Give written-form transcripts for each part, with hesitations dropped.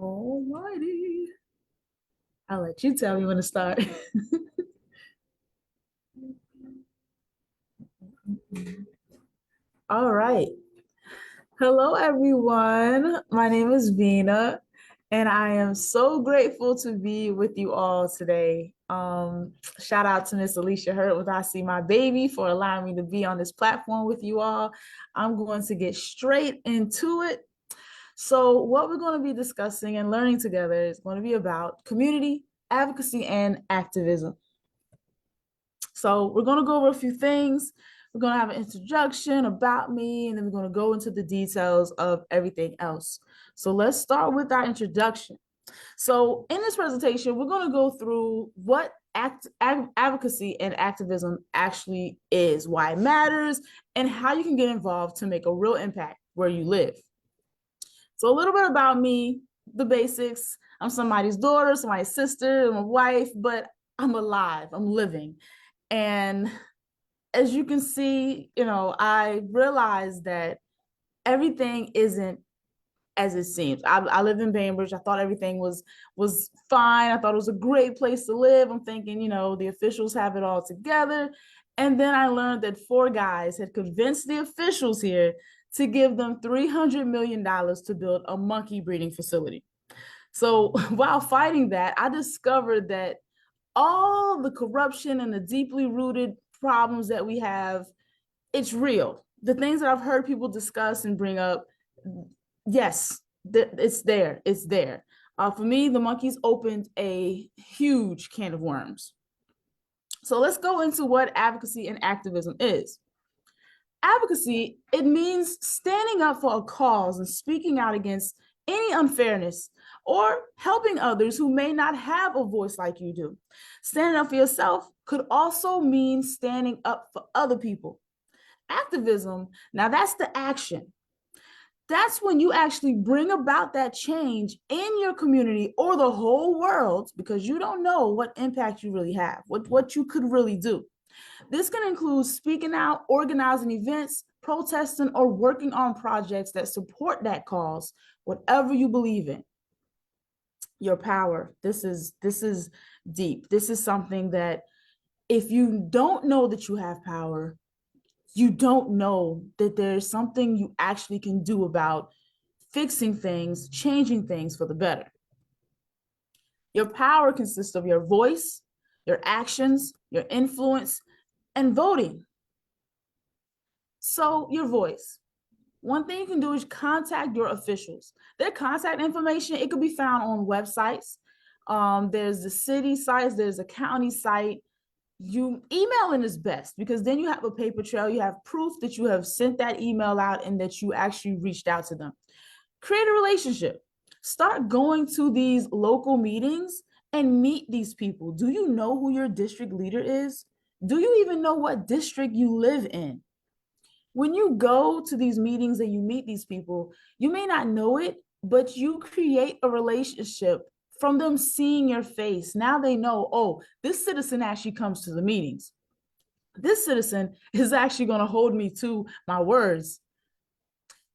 Alrighty. I'll let you tell me when to start. All right. Hello, everyone. My name is Yvena, and I am so grateful to be with you all today. Shout out to Miss Alicia Hurt with I See My Baby for allowing me to be on this platform with you all. I'm going to get straight into it. So, what we're going to be discussing and learning together is going to be about community, advocacy, and activism. So we're going to go over a few things. We're going to have an introduction about me, and then we're going to go into the details of everything else. So let's start with our introduction. So in this presentation, we're going to go through what advocacy and activism actually is, why it matters, and how you can get involved to make a real impact where you live. So a little bit about me, the basics. I'm somebody's daughter, somebody's sister, I'm a wife, but I'm alive, I'm living. And as you can see, I realized that everything isn't as it seems. I live in Bainbridge. I thought everything was fine. I thought it was a great place to live. I'm thinking, the officials have it all together. And then I learned that four guys had convinced the officials here to give them $300 million to build a monkey breeding facility. So while fighting that, I discovered that all the corruption and the deeply rooted problems that we have, it's real. The things that I've heard people discuss and bring up, yes, it's there. It's there. For me, the monkeys opened a huge can of worms. So let's go into what advocacy and activism is. Advocacy, it means standing up for a cause and speaking out against any unfairness or helping others who may not have a voice like you do. Standing up for yourself could also mean standing up for other people. Activism, now that's the action. That's when you actually bring about that change in your community or the whole world, because you don't know what impact you really have, what you could really do. This can include speaking out, organizing events, protesting, or working on projects that support that cause, whatever you believe in. Your power. This is deep. This is something that if you don't know that you have power, you don't know that there's something you actually can do about fixing things, changing things for the better. Your power consists of your voice, your actions, your influence, and voting. So your voice. One thing you can do is contact your officials. Their contact information, it could be found on websites. There's the city sites, there's a county site. You emailing is best because then you have a paper trail. You have proof that you have sent that email out and that you actually reached out to them. Create a relationship. Start going to these local meetings and meet these people. Do you know who your district leader is? Do you even know what district you live in? When you go to these meetings and you meet these people, you may not know it, but you create a relationship from them seeing your face. Now they know, oh, this citizen actually comes to the meetings. This citizen is actually going to hold me to my words.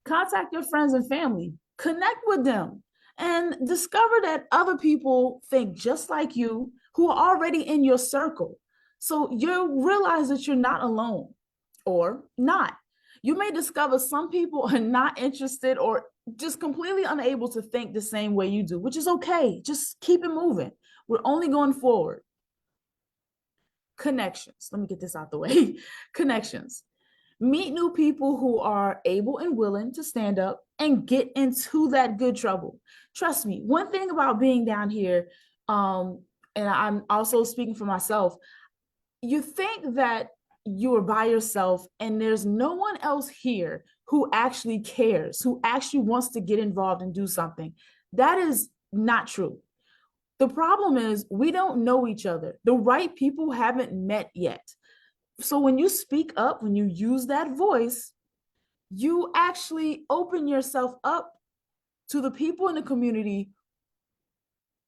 Contact your friends and family, connect with them, and discover that other people think just like you who are already in your circle. So you realize that you're not alone or not. You may discover some people are not interested or just completely unable to think the same way you do, which is okay. Just keep it moving. We're only going forward. Connections. Let me get this out the way. Connections. Meet new people who are able and willing to stand up and get into that good trouble. Trust me, one thing about being down here, and I'm also speaking for myself, you think that you are by yourself and there's no one else here who actually cares, who actually wants to get involved and do something. That is not true. The problem is we don't know each other. The right people haven't met yet. So when you speak up, when you use that voice, you actually open yourself up to the people in the community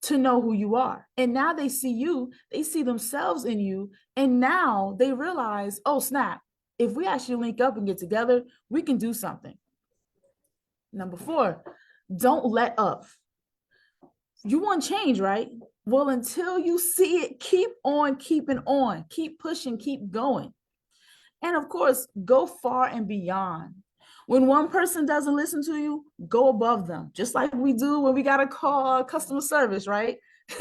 to know who you are. And now they see you, they see themselves in you. And now they realize, oh, snap, if we actually link up and get together, we can do something. Number 4, don't let up. You want change, right? Well, until you see it, keep on keeping on, keep pushing, keep going. And of course, go far and beyond. When one person doesn't listen to you, go above them, just like we do when we got to call customer service, right?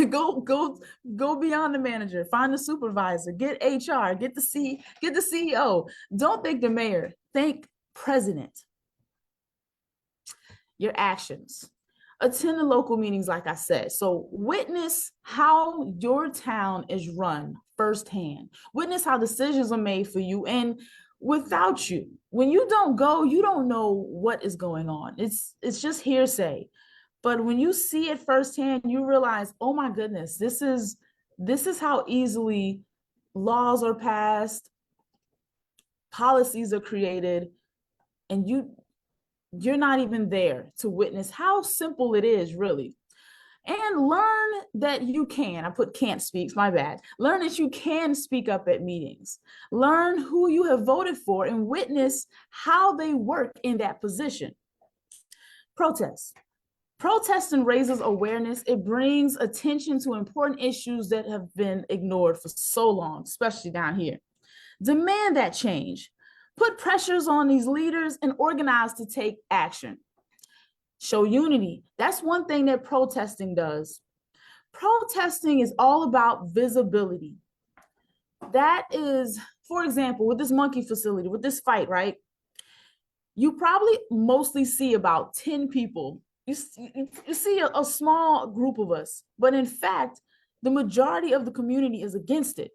Go beyond the manager, find the supervisor, get HR, get the CEO. Don't thank the mayor, thank president. Your actions. Attend the local meetings, like I said. So witness how your town is run firsthand. Witness how decisions are made for you and without you. When you don't go, you don't know what is going on. It's just hearsay. But when you see it firsthand, you realize, oh my goodness, this is how easily laws are passed, policies are created, and you're not even there to witness how simple it is, really. And learn that you can. I put can't speaks, my bad. Learn that you can speak up at meetings. Learn who you have voted for and witness how they work in that position. Protest. Protesting raises awareness. It brings attention to important issues that have been ignored for so long, especially down here. Demand that change. Put pressures on these leaders and organize to take action. Show unity. That's one thing that protesting does. Protesting is all about visibility. That is, for example, with this monkey facility, with this fight, right? You probably mostly see about 10 people. You see a small group of us, but in fact, the majority of the community is against it.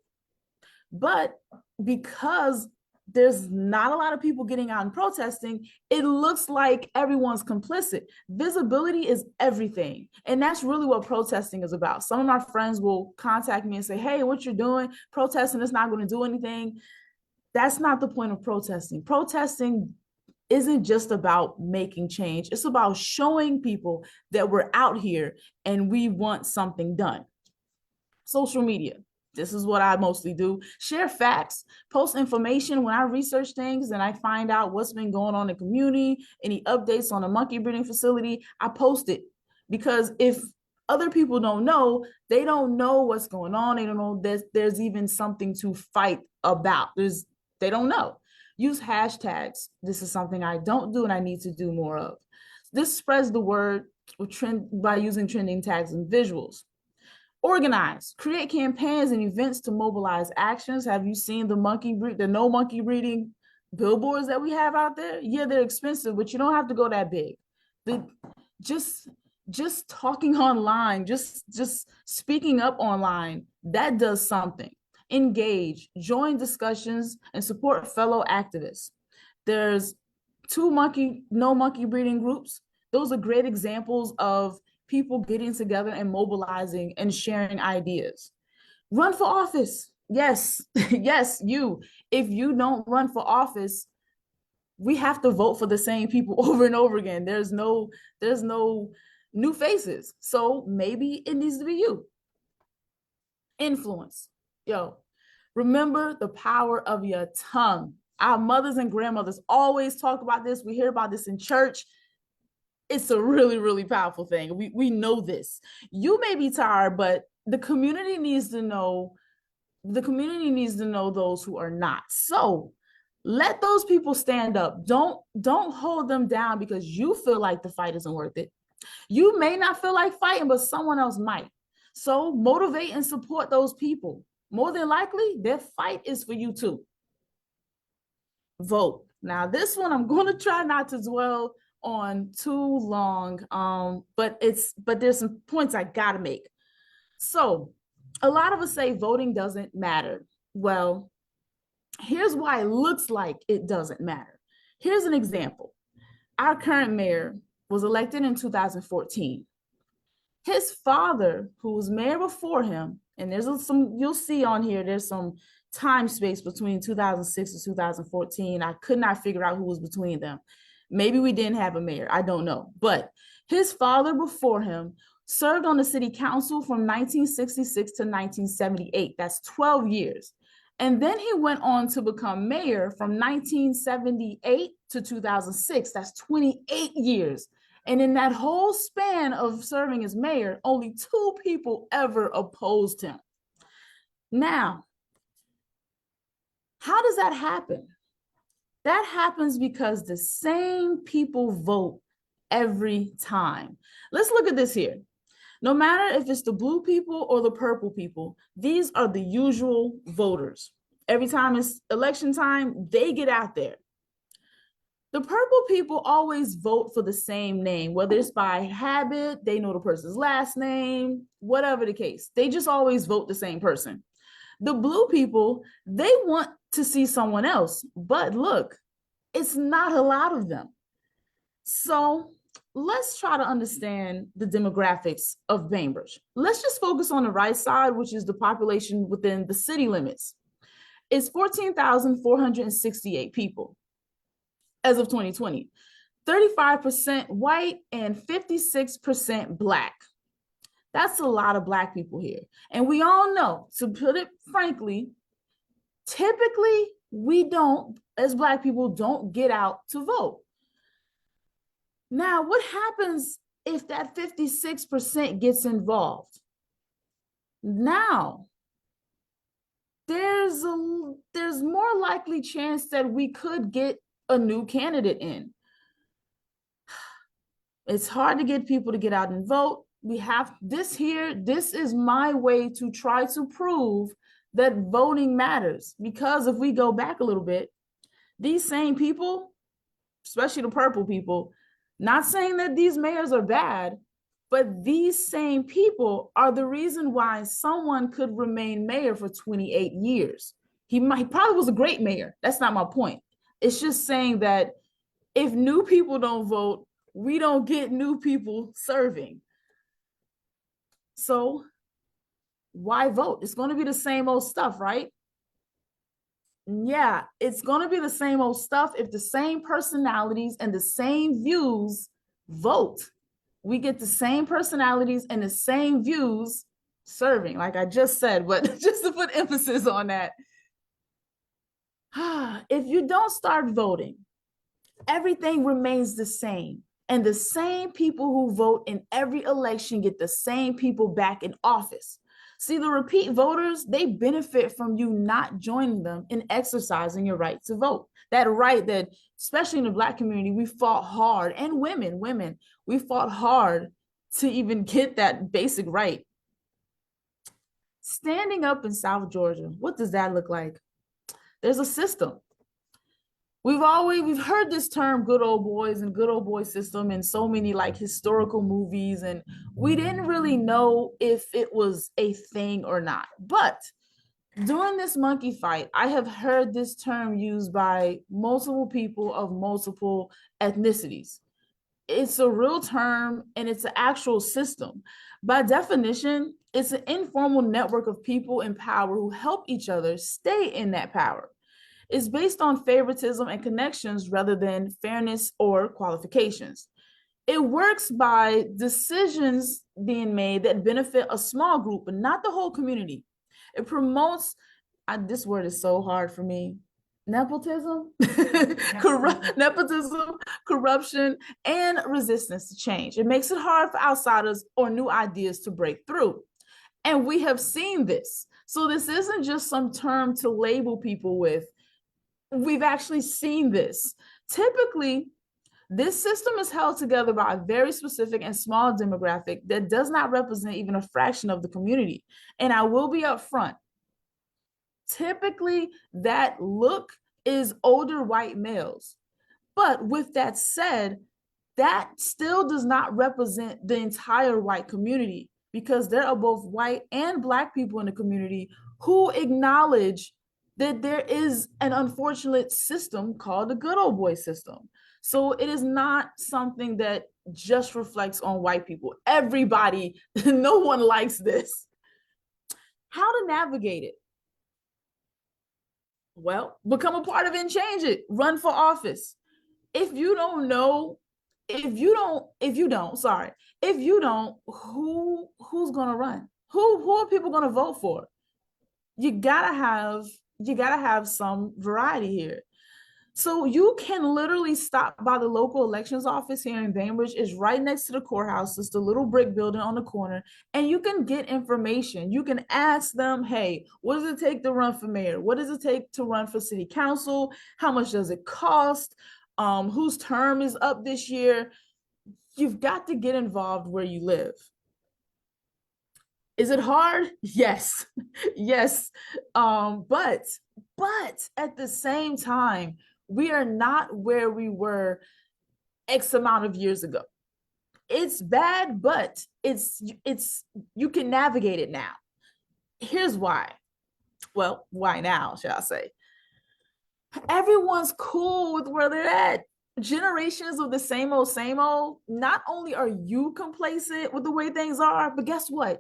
But because there's not a lot of people getting out and protesting, it looks like everyone's complicit. Visibility is everything. And that's really what protesting is about. Some of my friends will contact me and say, hey, what you're doing, protesting is not going to do anything. That's not the point of protesting. Protesting isn't just about making change. It's about showing people that we're out here and we want something done. Social media. This is what I mostly do. Share facts, post information. When I research things and I find out what's been going on in the community, any updates on a monkey breeding facility, I post it. Because if other people don't know, they don't know what's going on. They don't know there's even something to fight about. They don't know. Use hashtags. This is something I don't do and I need to do more of. This spreads the word by using trending tags and visuals. Organize, create campaigns and events to mobilize actions. Have you seen the no monkey breeding billboards that we have out there? Yeah, they're expensive, but you don't have to go that big. Just talking online, just speaking up online, that does something. Engage, join discussions, and support fellow activists. There's no monkey breeding groups. Those are great examples of people getting together and mobilizing and sharing ideas. Run for office. Yes, yes, you. If you don't run for office, we have to vote for the same people over and over again. There's no new faces. So maybe it needs to be you. Influence. Yo, remember the power of your tongue. Our mothers and grandmothers always talk about this. We hear about this in church. It's a really, really powerful thing. We know this. You may be tired, but the community needs to know those who are not. So let those people stand up. Don't hold them down because you feel like the fight isn't worth it. You may not feel like fighting, but someone else might. So motivate and support those people. More than likely, their fight is for you too. Vote. Now, this one I'm going to try not to dwell on too long, but there's some points I gotta make. So a lot of us say voting doesn't matter. Well, here's why it looks like it doesn't matter. Here's an example. Our current mayor was elected in 2014. His father, who was mayor before him, and you'll see on here, there's some time space between 2006 and 2014. I could not figure out who was between them. Maybe we didn't have a mayor. I don't know. But his father before him served on the city council from 1966 to 1978. That's 12 years. And then he went on to become mayor from 1978 to 2006. That's 28 years. And in that whole span of serving as mayor, only 2 people ever opposed him. Now, how does that happen? That happens because the same people vote every time. Let's look at this here. No matter if it's the blue people or the purple people, these are the usual voters. Every time it's election time, they get out there. The purple people always vote for the same name, whether it's by habit, they know the person's last name, whatever the case. They just always vote the same person. The blue people, they want to see someone else, but look, it's not a lot of them. So let's try to understand the demographics of Bainbridge. Let's just focus on the right side, which is the population within the city limits. It's 14,468 people as of 2020, 35% white and 56% Black. That's a lot of Black people here. And we all know, to put it frankly, typically we don't, as Black people, don't get out to vote. Now, what happens if that 56% gets involved? Now, there's more likely chance that we could get a new candidate in. It's hard to get people to get out and vote. We have this here. This is my way to try to prove that voting matters. Because if we go back a little bit, these same people, especially the purple people, not saying that these mayors are bad, but these same people are the reason why someone could remain mayor for 28 years. He probably was a great mayor. That's not my point. It's just saying that if new people don't vote, we don't get new people serving. So why vote? It's going to be the same old stuff, right? Yeah, it's going to be the same old stuff if the same personalities and the same views vote. We get the same personalities and the same views serving, like I just said, but just to put emphasis on that. If you don't start voting, everything remains the same. And the same people who vote in every election get the same people back in office. See, the repeat voters, they benefit from you not joining them in exercising your right to vote. That right that, especially in the Black community, we fought hard, and women, we fought hard to even get that basic right. Standing up in South Georgia, what does that look like? There's a system. We've heard this term good old boys and good old boy system in so many like historical movies, and we didn't really know if it was a thing or not. But during this monkey fight, I have heard this term used by multiple people of multiple ethnicities. It's a real term and it's an actual system. By definition, it's an informal network of people in power who help each other stay in that power. Is based on favoritism and connections rather than fairness or qualifications. It works by decisions being made that benefit a small group, but not the whole community. It promotes, this word is so hard for me, nepotism, nepotism, corruption, and resistance to change. It makes it hard for outsiders or new ideas to break through. And we have seen this. So this isn't just some term to label people with. We've actually seen this. Typically, this system is held together by a very specific and small demographic that does not represent even a fraction of the community. And I will be upfront. Typically, that look is older white males. But with that said, that still does not represent the entire white community, because there are both white and Black people in the community who acknowledge that there is an unfortunate system called the good old boy system. So it is not something that just reflects on white people. Everybody, no one likes this. How to navigate it? Well, become a part of it and change it. Run for office. If you don't, who's gonna run? Who are people gonna vote for? You gotta have some variety here. So you can literally stop by the local elections office here in Bainbridge. It's right next to the courthouse. It's the little brick building on the corner, and you can get information. You can ask them, hey, what does it take to run for mayor? What does it take to run for city council? How much does it cost? Whose term is up this year? You've got to get involved where you live. Is it hard? Yes. Yes. But at the same time, we are not where we were X amount of years ago. It's bad, but it's you can navigate it now. Here's why. Well, why now, shall I say? Everyone's cool with where they're at. Generations of the same old, same old. Not only are you complacent with the way things are, but guess what?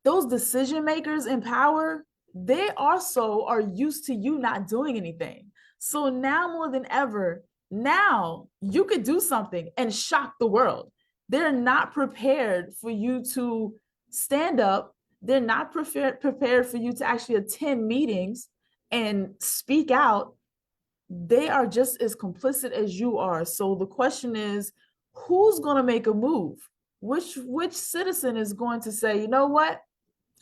Those decision makers in power, they also are used to you not doing anything. So now more than ever, now you could do something and shock the world. They're not prepared for you to stand up. They're not prepared for you to actually attend meetings and speak out. They are just as complicit as you are. So the question is, who's going to make a move? Which citizen is going to say, you know what?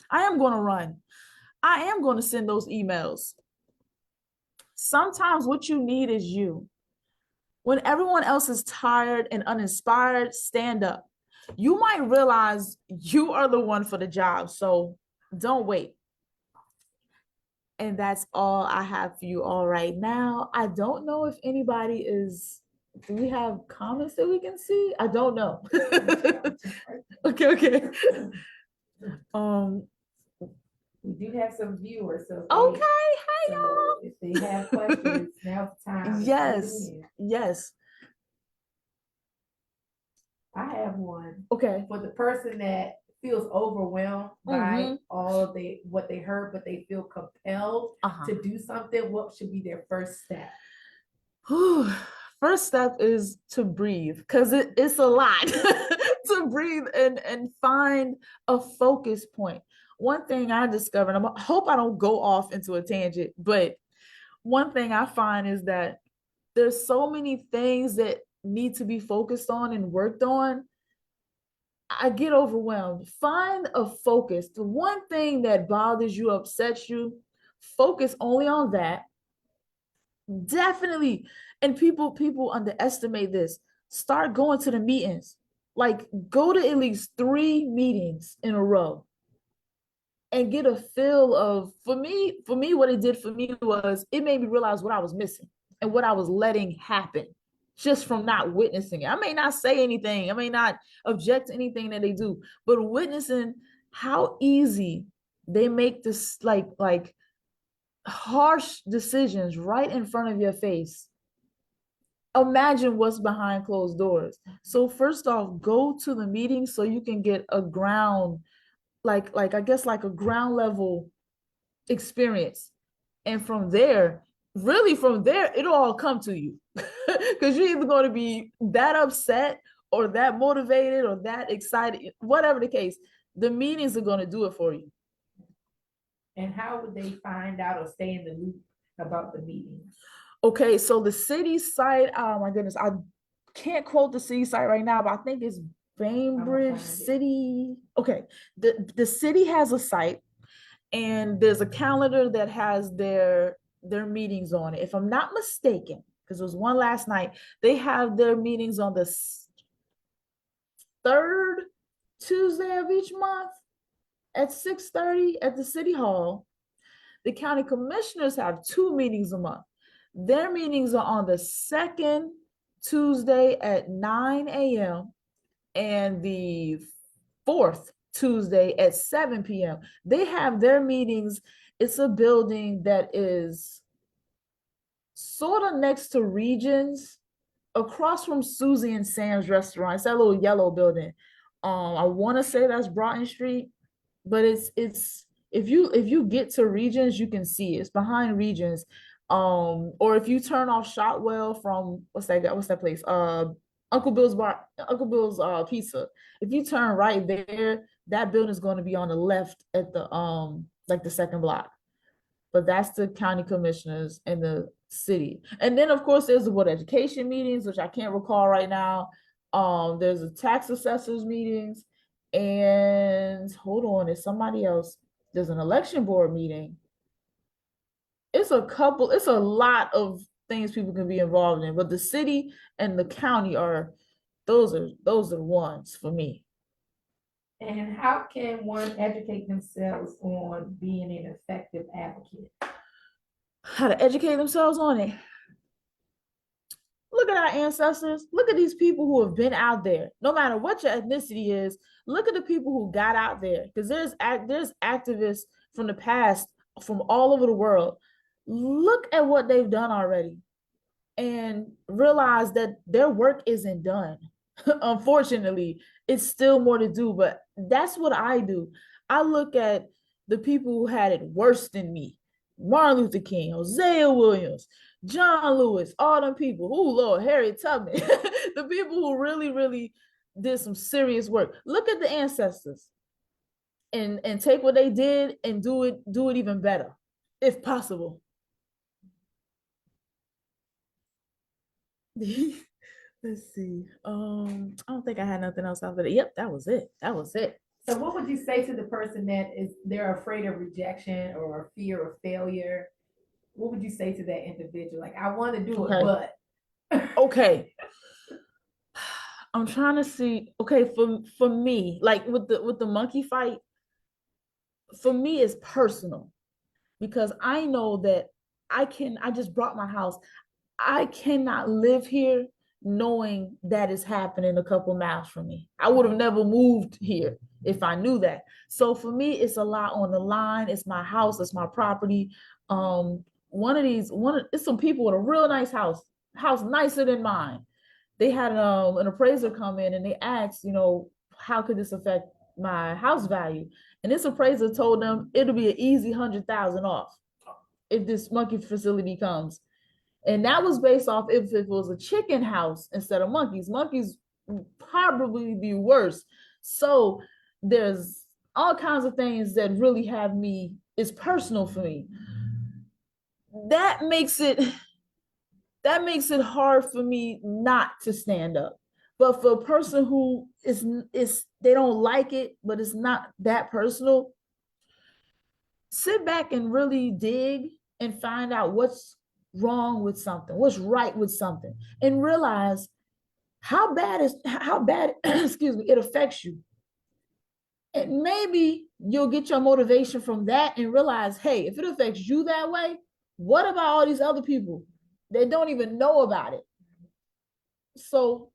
I am going to run. I am going to send those emails. Sometimes what you need is you. When everyone else is tired and uninspired, stand up. You might realize you are the one for the job, so don't wait. And that's all I have for you all right now. I don't know if anybody is, do we have comments that we can see? I don't know. Okay, okay. We do have some viewers, so Okay, hi y'all. if they have questions, now's the time. Yes, yes. I have one. Okay. For the person that feels overwhelmed by all of what they heard, but they feel compelled to do something, what should be their first step? First step is to breathe, because it's a lot to breathe and find a focus point. One thing I discovered, I hope I don't go off into a tangent, but one thing I find is that there's so many things that need to be focused on and worked on. I get overwhelmed. Find a focus. The one thing that bothers you, upsets you, focus only on that. Definitely. And people underestimate this. Start going to the meetings. Like, go to at least 3 meetings in a row and get a feel of, for me, what it did for me was it made me realize what I was missing and what I was letting happen just from not witnessing it. I may not say anything, I may not object to anything that they do, but witnessing how easy they make this like harsh decisions right in front of your face. Imagine what's behind closed doors. So first off, go to the meeting so you can get a ground, like I guess like a ground level experience. And from there, really from there, it'll all come to you. Because you're either going to be that upset or that motivated or that excited, whatever the case, the meetings are going to do it for you. And how would they find out or stay in the loop about the meetings? Okay, so the city site, oh my goodness, I can't quote the city site right now, but I think it's Bainbridge City. Okay, the city has a site, and there's a calendar that has their meetings on it. If I'm not mistaken, because there was one last night, they have their meetings on the third Tuesday of each month at 6:30 at the city hall. The county commissioners have 2 meetings a month. Their meetings are on the second Tuesday at 9 a.m. and the fourth Tuesday at 7 p.m. They have their meetings. It's a building that is sort of next to Regions, across from Susie and Sam's restaurant. It's that little yellow building. I want to say that's Broughton Street, but it's if you get to Regions, you can see it. It's behind Regions. Or if you turn off Shotwell from what's that place? Uncle Bill's Pizza. If you turn right there, that building is going to be on the left at the like the second block. But that's the county commissioners, and the city. And then of course there's the board of education meetings, which I can't recall right now. There's the tax assessors meetings, and hold on, there's somebody else. There's an election board meeting. It's a lot of things people can be involved in, but the city and the county are those are the ones for me. And how can one educate themselves on being an effective advocate? How to educate themselves on it. Look at our ancestors. Look at these people who have been out there. No matter what your ethnicity is, look at the people who got out there. Because there's activists from the past, from all over the world. Look at what they've done already, and realize that their work isn't done. Unfortunately, it's still more to do. But that's what I do. I look at the people who had it worse than me. Martin Luther King, Hosea Williams, John Lewis, all them people. Oh Lord, Harriet Tubman, the people who really, really did some serious work. Look at the ancestors and take what they did and do it even better, if possible. Let's see. I don't think I had nothing else after that. Yep, that was it. That was it. So what would you say to the person that is they're afraid of rejection or fear of failure? What would you say to that individual? Like, I want to do it, but okay. I'm trying to see. Okay, for me, like with the monkey fight, for me it's personal because I know that I just brought my house. I cannot live here knowing that is happening a couple miles from me. I would have never moved here if I knew that. So for me, it's a lot on the line. It's my house, it's my property. It's some people with a real nice house nicer than mine. They had an appraiser come in and they asked, how could this affect my house value? And this appraiser told them it'll be an easy 100,000 off if this monkey facility comes. And that was based off if it was a chicken house instead of monkeys. Monkeys probably be worse. So there's all kinds of things that really have me, it's personal for me. That makes it hard for me not to stand up. But for a person who is they don't like it, but it's not that personal, sit back and really dig and find out what's wrong with something, what's right with something, and realize how bad excuse me, it affects you. And maybe you'll get your motivation from that and realize, hey, if it affects you that way, what about all these other people that don't even know about it? So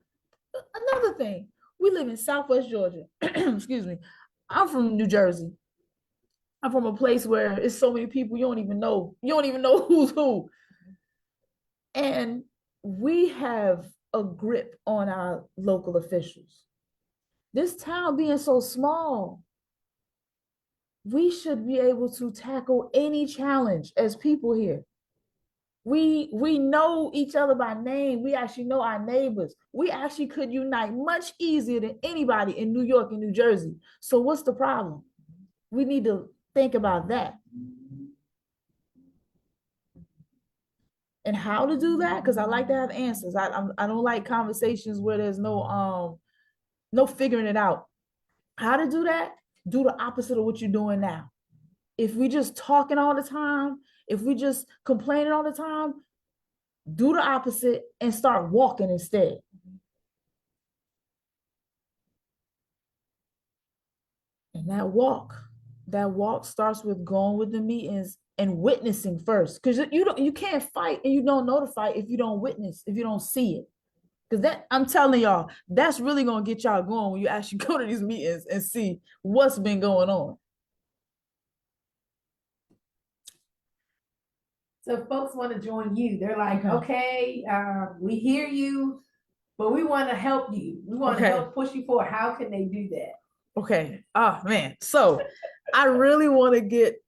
another thing, we live in Southwest Georgia. Excuse me. I'm from New Jersey. I'm from a place where it's so many people you don't even know who's who. And we have a grip on our local officials. This town being so small, we should be able to tackle any challenge as people here. We know each other by name. We actually know our neighbors. We actually could unite much easier than anybody in New York and New Jersey. So what's the problem? We need to think about that. And how to do that, because I like to have answers. I don't like conversations where there's no figuring it out. How to do that? Do the opposite of what you're doing now. If we just talking all the time, if we just complaining all the time, do the opposite and start walking instead. And that walk starts with going with the meetings and witnessing first, because you can't fight and you don't know to fight if you don't witness, if you don't see it. Because that, I'm telling y'all, that's really gonna get y'all going when you actually go to these meetings and see what's been going on. So if folks want to join you, they're like, okay, we hear you, but we want to help you. We want to help push you forward. How can they do that? Okay. Oh man. So I really want to get,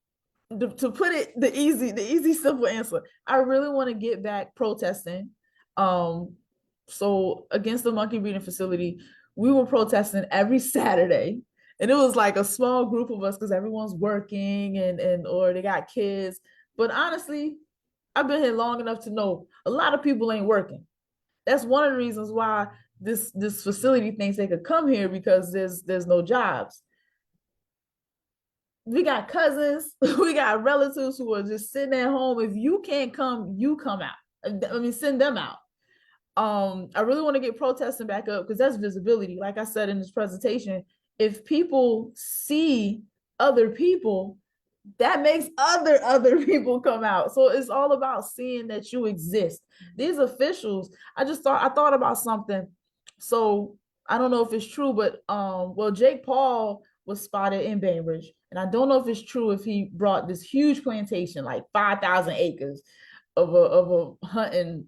to put it the easy, simple answer. I really want to get back protesting. So against the monkey breeding facility, we were protesting every Saturday. And it was like a small group of us because everyone's working and or they got kids. But honestly, I've been here long enough to know a lot of people ain't working. That's one of the reasons why this facility thinks they could come here because there's no jobs. We got cousins, we got relatives who are just sitting at home. If you can't come, you come out. I mean, send them out. I really want to get protesting back up because that's visibility. Like I said in this presentation, if people see other people, that makes other people come out. So it's all about seeing that you exist. These officials, I thought about something. So I don't know if it's true, but well, Jake Paul was spotted in Bainbridge, and I don't know if it's true if he brought this huge plantation, like 5,000 acres of a hunting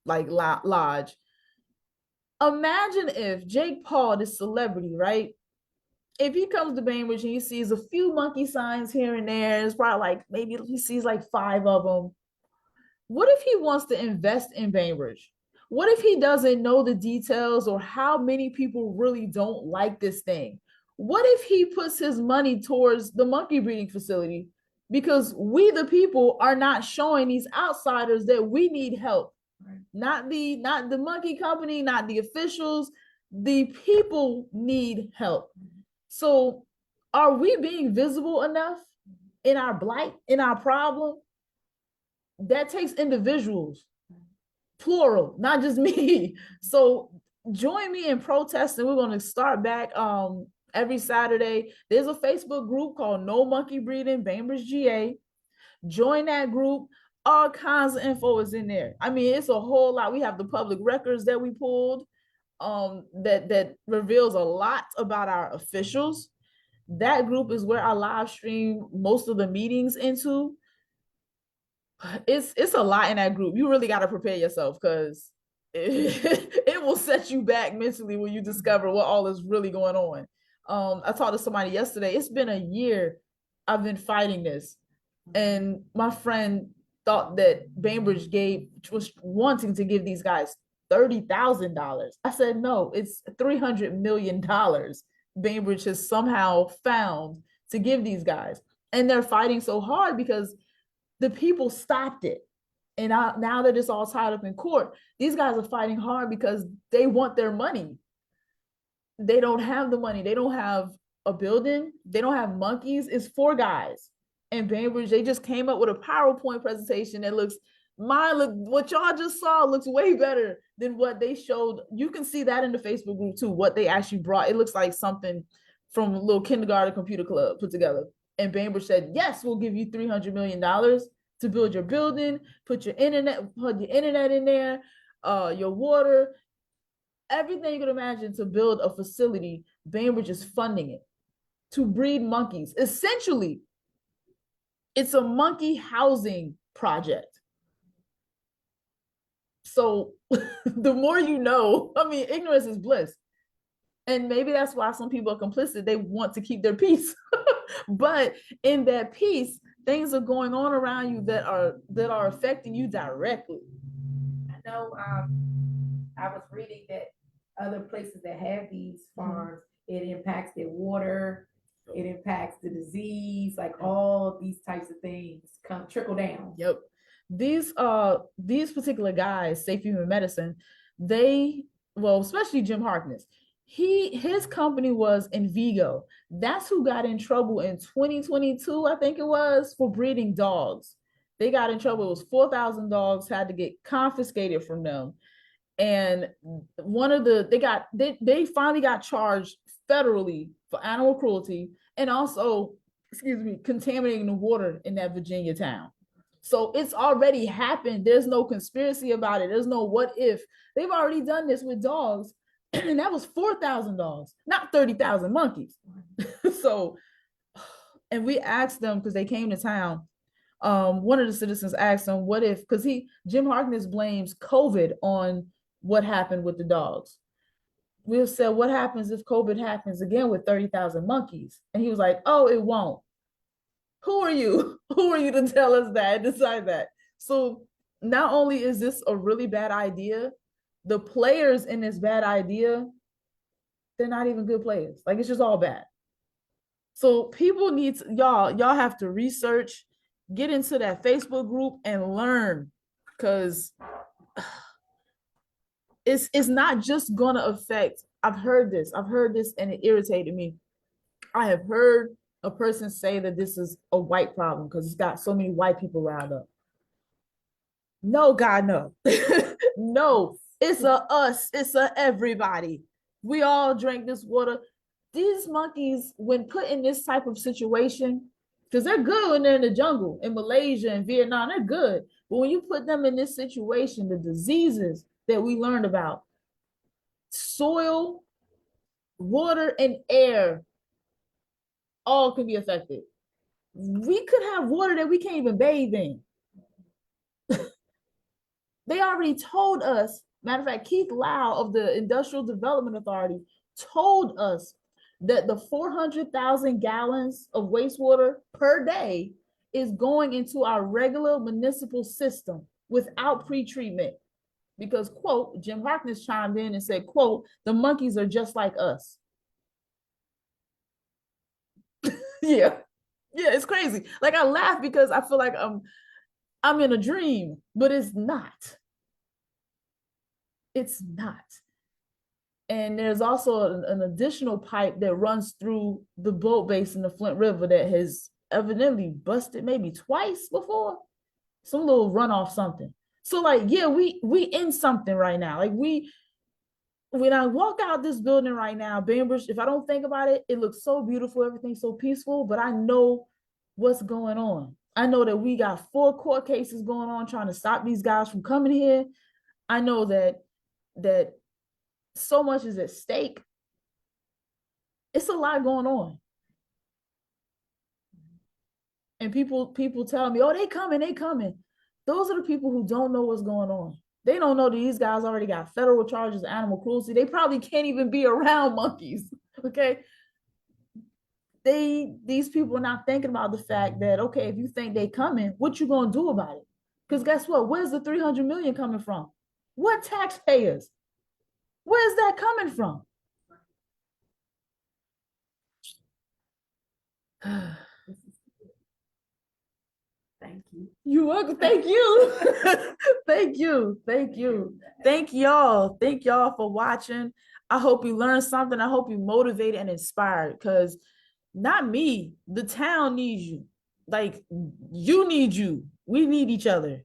like lodge. Imagine if Jake Paul, this celebrity, right? If he comes to Bainbridge and he sees a few monkey signs here and there, it's probably like maybe he sees like 5 of them. What if he wants to invest in Bainbridge? What if he doesn't know the details or how many people really don't like this thing? What if he puts his money towards the monkey breeding facility? Because we, the people, are not showing these outsiders that we need help. Right. Not the monkey company, not the officials. The people need help. So are we being visible enough in our blight, in our problem? That takes individuals, plural, not just me. So join me in protesting. We're going to start back every Saturday. There's a Facebook group called No Monkey Breeding Bainbridge GA. Join that group. All kinds of info is in there. I mean, it's a whole lot. We have the public records that we pulled that reveals a lot about our officials. That group is where I live stream most of the meetings into. It's a lot in that group. You really got to prepare yourself because it will set you back mentally when you discover what all is really going on. I talked to somebody yesterday. It's been a year I've been fighting this, and my friend thought that Bainbridge was wanting to give these guys $30,000. I said no, it's $300 million. Bainbridge has somehow found to give these guys, and they're fighting so hard because the people stopped it. And now that it's all tied up in court, these guys are fighting hard because they want their money. They don't have the money. They don't have a building. They don't have monkeys. It's 4 guys. And Bainbridge, they just came up with a PowerPoint presentation that looks, what y'all just saw looks way better than what they showed. You can see that in the Facebook group too, what they actually brought. It looks like something from a little kindergarten computer club put together. And Bainbridge said, yes, we'll give you $300 million to build your building, put your internet in there, your water, everything you could imagine to build a facility. Bainbridge is funding it to breed monkeys. Essentially, it's a monkey housing project. So the more you know, I mean, ignorance is bliss. And maybe that's why some people are complicit. They want to keep their peace. But in that peace, things are going on around you that are affecting you directly. I know I was reading that other places that have these farms, it impacts their water, it impacts the disease, like all these types of things come trickle down. Yep. These particular guys, Safe Human Medicine, especially Jim Harkness, his company was Envigo. That's who got in trouble in 2022, I think it was, for breeding dogs. They got in trouble. It was 4,000 dogs had to get confiscated from them. And they finally got charged federally for animal cruelty and also, contaminating the water in that Virginia town. So it's already happened. There's no conspiracy about it. There's no what if. They've already done this with dogs. And that was 4,000 dogs, not 30,000 monkeys. So, and we asked them because they came to town. One of the citizens asked them, what if, because Jim Harkness blames COVID on what happened with the dogs. We said, what happens if COVID happens again with 30,000 monkeys? And he was like, oh, it won't. Who are you? Who are you to tell us that and decide that? So not only is this a really bad idea, the players in this bad idea, they're not even good players. Like, it's just all bad. So people y'all have to research, get into that Facebook group and learn, because it's not just gonna affect. I've heard this and it irritated me. I have heard a person say that this is a white problem because it's got so many white people riled up. No, God, no. No, it's a us, it's a everybody. We all drink this water. These monkeys, when put in this type of situation, because they're good when they're in the jungle in Malaysia and Vietnam, they're good. But when you put them in this situation, the diseases that we learned about, soil, water, and air all can be affected. We could have water that we can't even bathe in. They already told us. Matter of fact, Keith Lau of the Industrial Development Authority told us that the 400,000 gallons of wastewater per day is going into our regular municipal system without pre-treatment. Because, quote, Jim Harkness chimed in and said, quote, the monkeys are just like us. Yeah. Yeah, it's crazy. Like, I laugh because I feel like I'm in a dream, but it's not. It's not. And there's also an additional pipe that runs through the boat base in the Flint River that has evidently busted maybe twice before. Some little runoff something. So like, yeah, we in something right now. Like when I walk out this building right now, Bainbridge, if I don't think about it, it looks so beautiful, everything's so peaceful, but I know what's going on. I know that we got 4 court cases going on trying to stop these guys from coming here. I know that so much is at stake. It's a lot going on. And people tell me, oh, they coming. Those are the people who don't know what's going on. They don't know that these guys already got federal charges of animal cruelty. They probably can't even be around monkeys. Okay. These people are not thinking about the fact that, okay, if you think they coming, what you gonna do about it? Because guess what? Where's the 300 million coming from? What taxpayers? Where's that coming from? Thank you. You welcome. Thank you. Thank you. Thank you. Thank y'all. Thank y'all for watching. I hope you learned something. I hope you motivated and inspired, because not me, the town needs you. Like, you need you. We need each other.